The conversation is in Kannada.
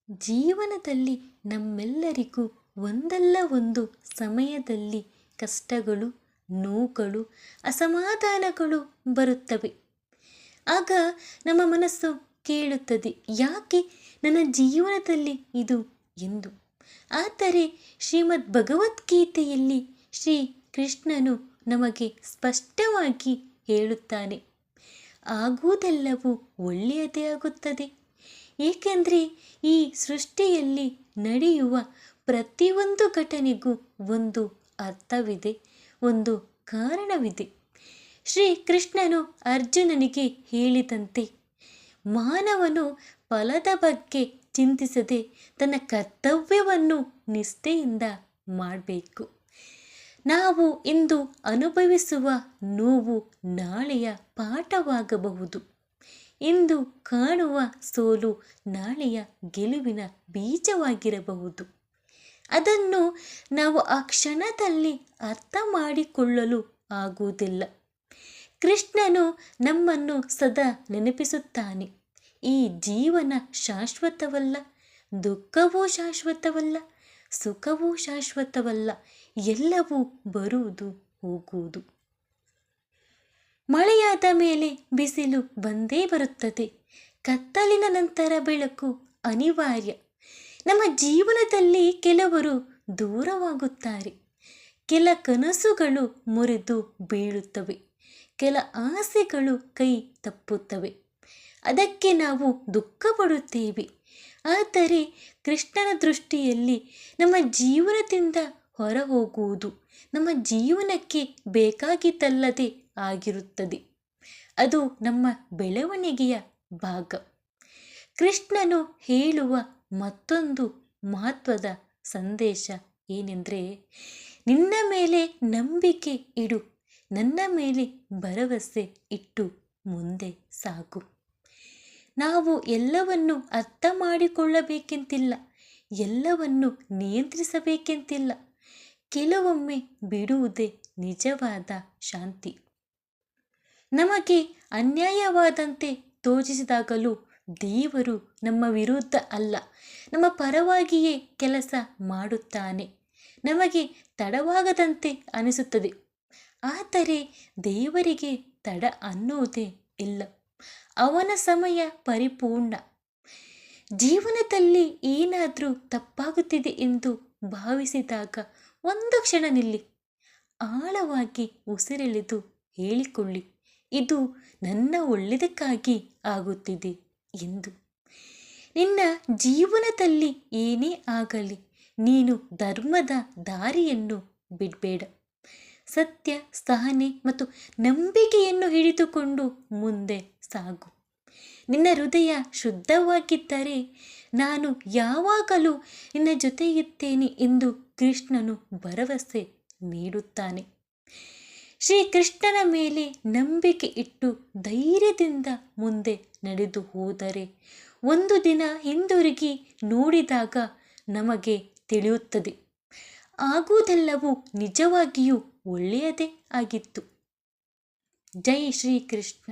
ಜೀವನದಲ್ಲಿ ನಮ್ಮೆಲ್ಲರಿಗೂ ಒಂದಲ್ಲ ಒಂದು ಸಮಯದಲ್ಲಿ ಕಷ್ಟಗಳು, ನೋವುಗಳು, ಅಸಮಾಧಾನಗಳು ಬರುತ್ತವೆ. ಆಗ ನಮ್ಮ ಮನಸ್ಸು ಕೇಳುತ್ತದೆ, ಯಾಕೆ ನನ್ನ ಜೀವನದಲ್ಲಿ ಇದು ಎಂದು. ಆದರೆ ಶ್ರೀಮದ್ ಭಗವದ್ಗೀತೆಯಲ್ಲಿ ಶ್ರೀ ಕೃಷ್ಣನು ನಮಗೆ ಸ್ಪಷ್ಟವಾಗಿ ಹೇಳುತ್ತಾನೆ, ಆಗುವುದೆಲ್ಲವೂ ಒಳ್ಳೆಯದೇ ಆಗುತ್ತದೆ. ಏಕೆಂದರೆ ಈ ಸೃಷ್ಟಿಯಲ್ಲಿ ನಡೆಯುವ ಪ್ರತಿಯೊಂದು ಘಟನೆಗೂ ಒಂದು ಅರ್ಥವಿದೆ, ಒಂದು ಕಾರಣವಿದೆ. ಶ್ರೀ ಕೃಷ್ಣನು ಅರ್ಜುನನಿಗೆ ಹೇಳಿದಂತೆ, ಮಾನವನು ಫಲದ ಬಗ್ಗೆ ಚಿಂತಿಸದೆ ತನ್ನ ಕರ್ತವ್ಯವನ್ನು ನಿಷ್ಠೆಯಿಂದ ಮಾಡಬೇಕು. ನಾವು ಇಂದು ಅನುಭವಿಸುವ ನೋವು ನಾಳೆಯ ಪಾಠವಾಗಬಹುದು. ಇಂದು ಕಾಣುವ ಸೋಲು ನಾಳೆಯ ಗೆಲುವಿನ ಬೀಜವಾಗಿರಬಹುದು. ಅದನ್ನು ನಾವು ಆ ಕ್ಷಣದಲ್ಲಿ ಅರ್ಥ ಮಾಡಿಕೊಳ್ಳಲು ಆಗುವುದಿಲ್ಲ. ಕೃಷ್ಣನು ನಮ್ಮನ್ನು ಸದಾ ನೆನಪಿಸುತ್ತಾನೆ, ಈ ಜೀವನ ಶಾಶ್ವತವಲ್ಲ, ದುಃಖವೂ ಶಾಶ್ವತವಲ್ಲ, ಸುಖವೂ ಶಾಶ್ವತವಲ್ಲ, ಎಲ್ಲವೂ ಬರುವುದು ಹೋಗುವುದು. ಮಳೆಯಾದ ಮೇಲೆ ಬಿಸಿಲು ಬಂದೇ ಬರುತ್ತದೆ. ಕತ್ತಲಿನ ನಂತರ ಬೆಳಕು ಅನಿವಾರ್ಯ. ನಮ್ಮ ಜೀವನದಲ್ಲಿ ಕೆಲವರು ದೂರವಾಗುತ್ತಾರೆ. ಕೆಲ ಕನಸುಗಳು ಮುರಿದು ಬೀಳುತ್ತವೆ. ಕೆಲ ಆಸೆಗಳು ಕೈ ತಪ್ಪುತ್ತವೆ. ಅದಕ್ಕೆ ನಾವು ದುಃಖ ಪಡುತ್ತೇವೆ. ಆದರೆ ಕೃಷ್ಣನ ದೃಷ್ಟಿಯಲ್ಲಿ ನಮ್ಮ ಜೀವನದಿಂದ ಹೊರ ಹೋಗುವುದು ನಮ್ಮ ಜೀವನಕ್ಕೆ ಬೇಕಾಗಿದ್ದಲ್ಲದೆ ಆಗಿರುತ್ತದೆ. ಅದು ನಮ್ಮ ಬೆಳವಣಿಗೆಯ ಭಾಗ. ಕೃಷ್ಣನು ಹೇಳುವ ಮತ್ತೊಂದು ಮಹತ್ವದ ಸಂದೇಶ ಏನೆಂದರೆ, ನಿನ್ನ ಮೇಲೆ ನಂಬಿಕೆ ಇಡು, ನನ್ನ ಮೇಲೆ ಭರವಸೆ ಇಟ್ಟು ಮುಂದೆ ಸಾಗು. ನಾವು ಎಲ್ಲವನ್ನು ಅರ್ಥ ಮಾಡಿಕೊಳ್ಳಬೇಕೆಂತಿಲ್ಲ, ಎಲ್ಲವನ್ನು ನಿಯಂತ್ರಿಸಬೇಕೆಂತಿಲ್ಲ. ಕೆಲವೊಮ್ಮೆ ಬಿಡುವುದೇ ನಿಜವಾದ ಶಾಂತಿ. ನಮಗೆ ಅನ್ಯಾಯವಾದಂತೆ ತೋಚಿಸಿದಾಗಲೂ ದೇವರು ನಮ್ಮ ವಿರುದ್ಧ ಅಲ್ಲ, ನಮ್ಮ ಪರವಾಗಿಯೇ ಕೆಲಸ ಮಾಡುತ್ತಾನೆ. ನಮಗೆ ತಡವಾಗದಂತೆ ಅನಿಸುತ್ತದೆ, ಆದರೆ ದೇವರಿಗೆ ತಡ ಅನ್ನುವುದೇ ಇಲ್ಲ. ಅವನ ಸಮಯ ಪರಿಪೂರ್ಣ. ಜೀವನದಲ್ಲಿ ಏನಾದರೂ ತಪ್ಪಾಗುತ್ತಿದೆ ಎಂದು ಭಾವಿಸಿದಾಗ ಒಂದು ಕ್ಷಣ ನಿಲ್ಲಿ, ಆಳವಾಗಿ ಉಸಿರೆಳೆದು ಹೇಳಿಕೊಳ್ಳಿ, ಇದು ನನ್ನ ಒಳ್ಳೆಯದಕ್ಕಾಗಿ ಆಗುತ್ತಿದೆ ಎಂದು. ನಿನ್ನ ಜೀವನದಲ್ಲಿ ಏನೇ ಆಗಲಿ ನೀನು ಧರ್ಮದ ದಾರಿಯನ್ನು ಬಿಡಬೇಡ. ಸತ್ಯ, ಸಹನೆ ಮತ್ತು ನಂಬಿಕೆಯನ್ನು ಹಿಡಿದುಕೊಂಡು ಮುಂದೆ ಸಾಗು. ನಿನ್ನ ಹೃದಯ ಶುದ್ಧವಾಗಿದ್ದರೆ ನಾನು ಯಾವಾಗಲೂ ನಿನ್ನ ಜೊತೆಯಿದ್ದೇನೆ ಎಂದು ಕೃಷ್ಣನು ಭರವಸೆ ನೀಡುತ್ತಾನೆ. ಶ್ರೀಕೃಷ್ಣನ ಮೇಲೆ ನಂಬಿಕೆ ಇಟ್ಟು ಧೈರ್ಯದಿಂದ ಮುಂದೆ ನಡೆದು ಹೋದರೆ ಒಂದು ದಿನ ಹಿಂದಿರುಗಿ ನೋಡಿದಾಗ ನಮಗೆ ತಿಳಿಯುತ್ತದೆ, ಆಗುವುದೆಲ್ಲವೂ ನಿಜವಾಗಿಯೂ ಒಳ್ಳೆಯದೇ ಆಗಿತ್ತು. ಜೈ ಶ್ರೀಕೃಷ್ಣ.